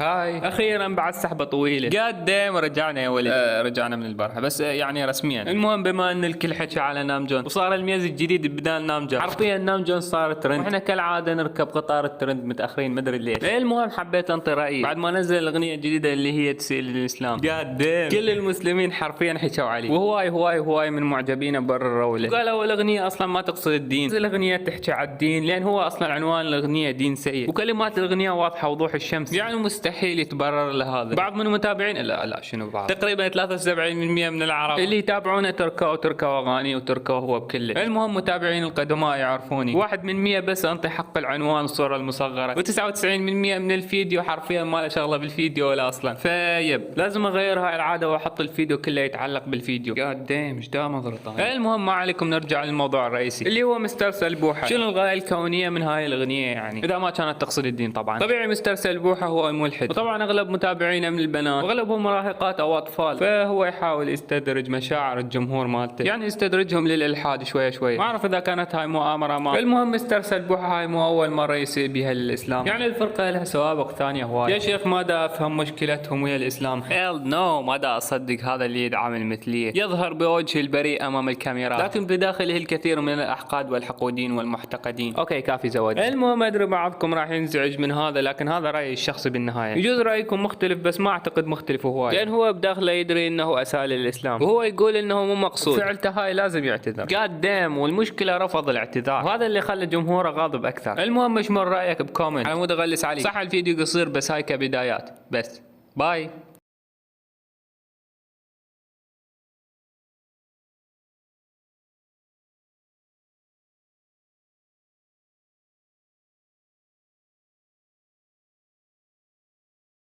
هاي اخيرا بعد سحبه طويله قد دام رجعنا يا ولد. رجعنا من البارحه بس يعني رسميا. المهم بما ان الكل حكى على نام جون وصار الميز الجديد بدال نام جون، حرفيا نام جون صار ترند واحنا كالعاده نركب قطار الترند متاخرين ما ادري ليش. المهم حبيت انطي رايي بعد ما نزل الاغنيه الجديده اللي هي تسيل الاسلام. قد دام كل المسلمين حرفيا حكوا عليه وهواي من معجبينه برروا له وقالوا الاغنيه اصلا ما تقصد الدين، الاغنيه تحكي على الدين لان هو اصلا عنوان الاغنيه دين سيء وكلمات الاغنيه واضحه وضوح الشمس، يعني مستحيل يتبرر لهذا. بعض من المتابعين لا شنو بعض تقريبا 73% من العرب اللي يتابعونه تركوا اغاني وتركوا هو بكله. المهم متابعين القدماء يعرفوني 1% بس انطي حق العنوان الصوره المصغره و99% من الفيديو حرفيا ما له شغله بالفيديو ولا اصلا. فيب لازم اغير هاي العاده واحط الفيديو كله يتعلق بالفيديو. قد دام ايش دام غلطان. المهم ما عليكم نرجع للموضوع الرئيسي اللي هو مستر سلبوحه. شنو الغايه الكونيه من هاي الاغنيه يعني اذا ما كانت تقصد الدين؟ طبعا طبيعي مستر سلبوحه هو ملحد وطبعا اغلب متابعينه من البنات واغلبهم مراهقات او اطفال، فهو يحاول يستدرج مشاعر الجمهور مالته، يعني يستدرجهم للالحاد شوي. ما اعرف اذا كانت هاي مؤامره ما. المهم مستر سلبوحه هاي مو اول مره يسيء بها للاسلام، يعني الفرقه لها سوابق ثانيه هواي. يا شيخ ما دا افهم مشكلتهم ويا الاسلام. هيل نو ما دا اصدق هذا اللي يدعم المثليه يظهر بوجه البريء امام الكاميرا لكن بداخله الكثير من الاحقاد والحقودين والمحتقدين. اوكي كافي زود. المهم ادري بعضكم راح ينزعج من هذا لكن هذا رايي الشخصي بالنهايه. يجوز رايكم مختلف بس ما اعتقد مختلف هواي، لان هو بداخله يدري انه اساء للاسلام وهو يقول انه مو مقصود. فعلته هاي لازم يعتذر. قاد دام والمشكله رفض الاعتذار وهذا اللي خلى جمهوره غاضب اكثر. المهم اشمر رايك بكومنت على مود اغلس علي. صح الفيديو قصير بس هاي كبدايات بس. باي.